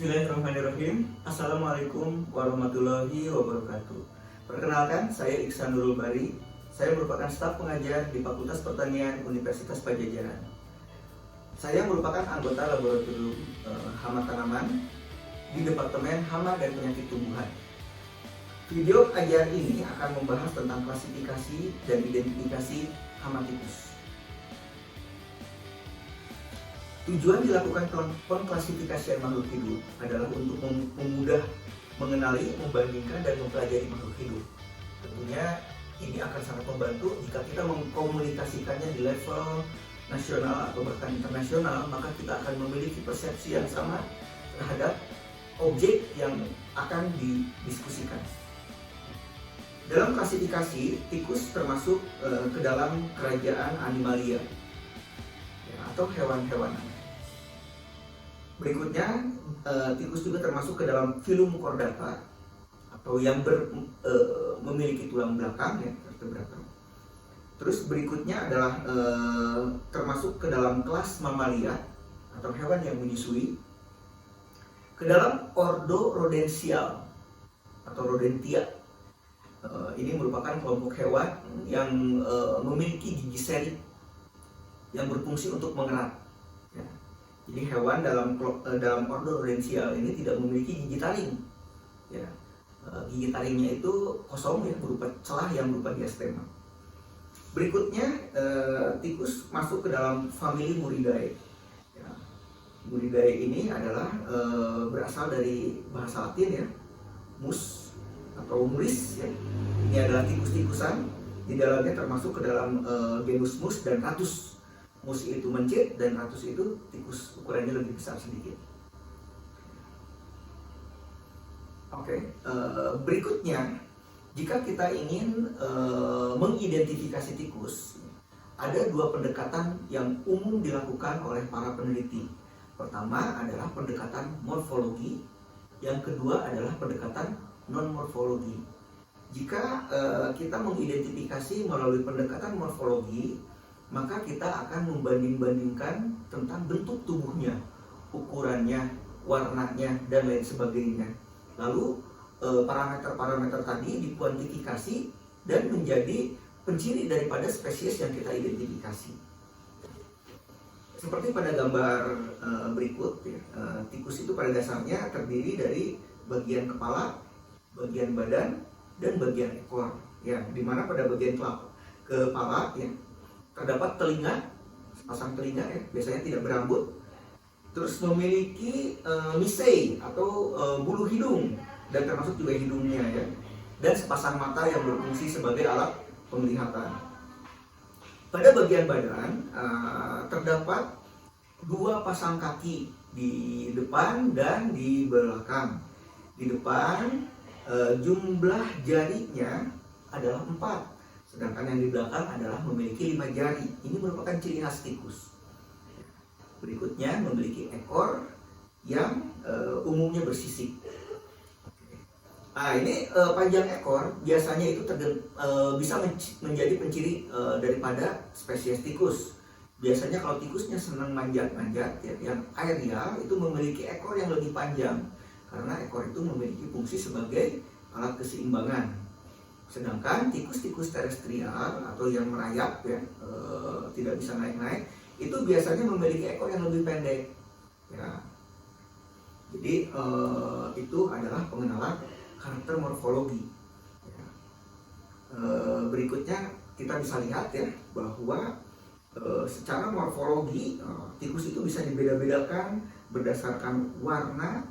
Bismillahirrahmanirrahim. Assalamualaikum warahmatullahi wabarakatuh. Perkenalkan, saya Iksan Nurul Bari. Saya merupakan staf pengajar di Fakultas Pertanian Universitas Padjadjaran. Saya merupakan anggota laboratorium hama tanaman di Departemen Hama dan Penyakit Tumbuhan. Video ajar ini akan membahas tentang klasifikasi dan identifikasi hama tikus. Tujuan dilakukan pengklasifikasian makhluk hidup adalah untuk memudah mengenali, membandingkan, dan mempelajari makhluk hidup. Tentunya ini akan sangat membantu jika kita mengkomunikasikannya di level nasional atau bahkan internasional, maka kita akan memiliki persepsi yang sama terhadap objek yang akan didiskusikan. Dalam klasifikasi, tikus termasuk ke dalam kerajaan Animalia atau hewan-hewanan. Berikutnya, tikus juga termasuk ke dalam filum Chordata atau yang memiliki tulang belakang, ya, vertebrata. Terus berikutnya adalah termasuk ke dalam kelas Mamalia atau hewan yang menyusui, ke dalam ordo Rodentia atau Rodentia. Ini merupakan kelompok hewan yang memiliki gigi seri yang berfungsi untuk mengerat. Ya. Jadi hewan dalam ordo Rodentia ini tidak memiliki gigi taring. Ya. Gigi taringnya itu kosong, ya, berupa celah yang berupa diastema. Berikutnya, tikus masuk ke dalam famili Muridae. Ya. Muridae ini adalah berasal dari bahasa Latin, ya, mus atau muris. Ya. Ini adalah tikus-tikusan. Di dalamnya termasuk ke dalam genus mus dan ratus. Mus itu mencit dan ratus itu tikus ukurannya lebih besar sedikit. Oke, berikutnya, jika kita ingin mengidentifikasi tikus, ada dua pendekatan yang umum dilakukan oleh para peneliti. Pertama adalah pendekatan morfologi, yang kedua adalah pendekatan non-morfologi. Jika kita mengidentifikasi melalui pendekatan morfologi, maka kita akan membanding-bandingkan tentang bentuk tubuhnya, ukurannya, warnanya, dan lain sebagainya. Lalu parameter-parameter tadi dikuantifikasi dan menjadi penciri daripada spesies yang kita identifikasi. Seperti pada gambar berikut, ya, tikus itu pada dasarnya terdiri dari bagian kepala, bagian badan, dan bagian ekor. Ya, dimana pada bagian kepala, ya, terdapat telinga, sepasang telinga, ya, biasanya tidak berambut. Terus memiliki misai atau bulu hidung, dan termasuk juga hidungnya, ya, dan sepasang mata yang berfungsi sebagai alat penglihatan. Pada bagian badan terdapat dua pasang kaki di depan dan di belakang. Di depan jumlah jarinya adalah 4. Sedangkan yang di belakang adalah memiliki 5 jari. Ini merupakan ciri khas tikus. Berikutnya memiliki ekor yang umumnya bersisik. Nah, ini panjang ekor biasanya itu bisa menjadi penciri daripada spesies tikus. Biasanya kalau tikusnya senang manjat-manjat, ya, yang aerial, itu memiliki ekor yang lebih panjang karena ekor itu memiliki fungsi sebagai alat keseimbangan. Sedangkan tikus-tikus terestrial atau yang merayap, ya, tidak bisa naik-naik, itu biasanya memiliki ekor yang lebih pendek. Ya. Jadi itu adalah pengenalan karakter morfologi. Ya. Berikutnya kita bisa lihat, ya, bahwa secara morfologi tikus itu bisa dibeda-bedakan berdasarkan warna,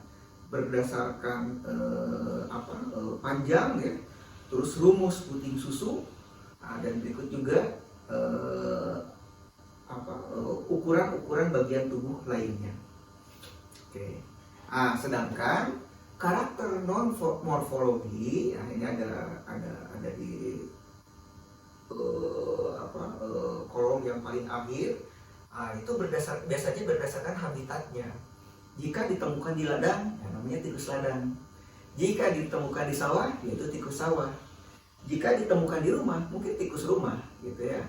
berdasarkan panjang, ya. Terus rumus puting susu, dan berikut juga ukuran-ukuran bagian tubuh lainnya. Oke. Sedangkan karakter non morfologi, ya, ini ada di kolom yang paling akhir. Itu biasanya berdasarkan habitatnya. Jika ditemukan di ladang, ya, namanya tikus ladang. Jika ditemukan di sawah, yaitu tikus sawah. Jika ditemukan di rumah, mungkin tikus rumah, gitu ya.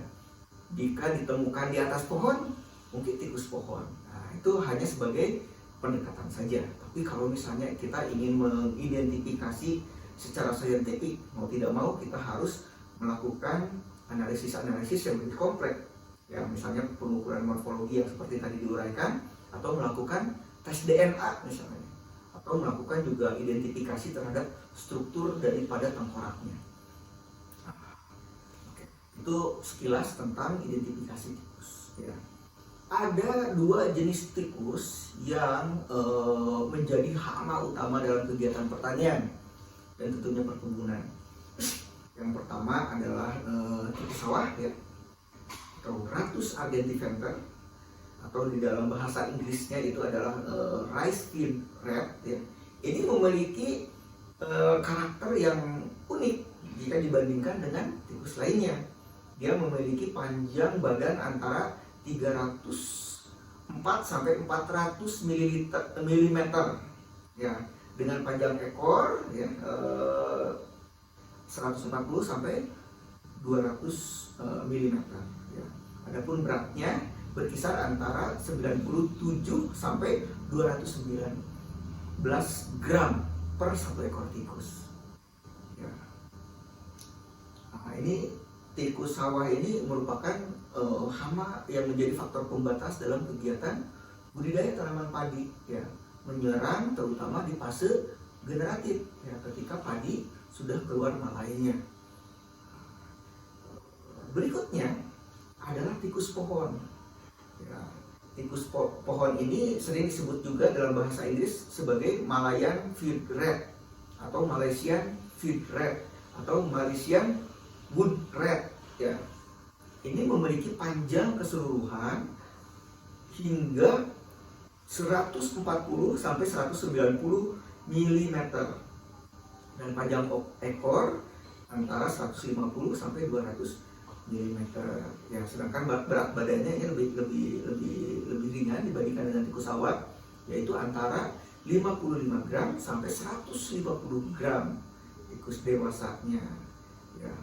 Jika ditemukan di atas pohon, mungkin tikus pohon. Nah, itu hanya sebagai pendekatan saja. Tapi kalau misalnya kita ingin mengidentifikasi secara saintifik, mau tidak mau kita harus melakukan analisis-analisis yang lebih kompleks. Ya, misalnya pengukuran morfologi yang seperti tadi diuraikan, atau melakukan tes DNA misalnya, atau melakukan juga identifikasi terhadap struktur daripada tengkoraknya. Oke. Itu sekilas tentang identifikasi tikus. Ya. Ada dua jenis tikus yang menjadi hama utama dalam kegiatan pertanian dan tentunya perkebunan. Yang pertama adalah tikus sawah, ya, atau Rattus argentifenter, atau di dalam bahasa Inggrisnya itu adalah rice field rat. Ya. Ini memiliki karakter yang unik jika dibandingkan dengan tikus lainnya. Dia memiliki panjang badan antara 304 sampai 400 mm, ya, dengan panjang ekor, ya, 140 sampai 200 mm. Ya. Adapun beratnya berkisar antara 97 sampai 219 gram per satu ekor tikus. Ya. Nah, ini tikus sawah ini merupakan hama yang menjadi faktor pembatas dalam kegiatan budidaya tanaman padi, ya, menyerang terutama di fase generatif, ya, ketika padi sudah keluar malainya. Berikutnya adalah tikus pohon. Ya, tikus pohon ini sering disebut juga dalam bahasa Inggris sebagai Malayan field rat atau Malaysian field rat atau Malaysian wood rat. Ya. Ini memiliki panjang keseluruhan hingga 140 sampai 190 mm dan panjang ekor antara 150 sampai 200 mm. Ya, sedangkan berat badannya ini lebih ringan dibandingkan dengan tikus sawah, yaitu antara 55 gram sampai 150 gram tikus dewasanya. Ya.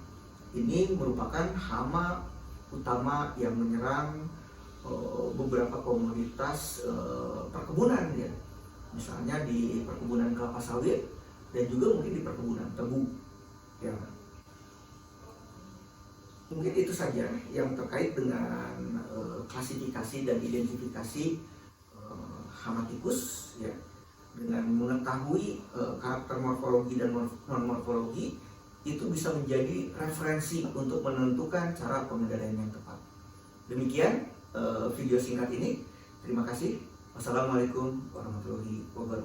Ini merupakan hama utama yang menyerang beberapa komoditas perkebunan, ya. Misalnya di perkebunan kelapa sawit dan juga mungkin di perkebunan tebu. Ya. Mungkin itu saja yang terkait dengan klasifikasi dan identifikasi hama tikus, ya. Dengan mengetahui karakter morfologi dan non-morfologi, itu bisa menjadi referensi untuk menentukan cara pengendalian yang tepat. Demikian video singkat ini. Terima kasih. Wassalamualaikum warahmatullahi wabarakatuh.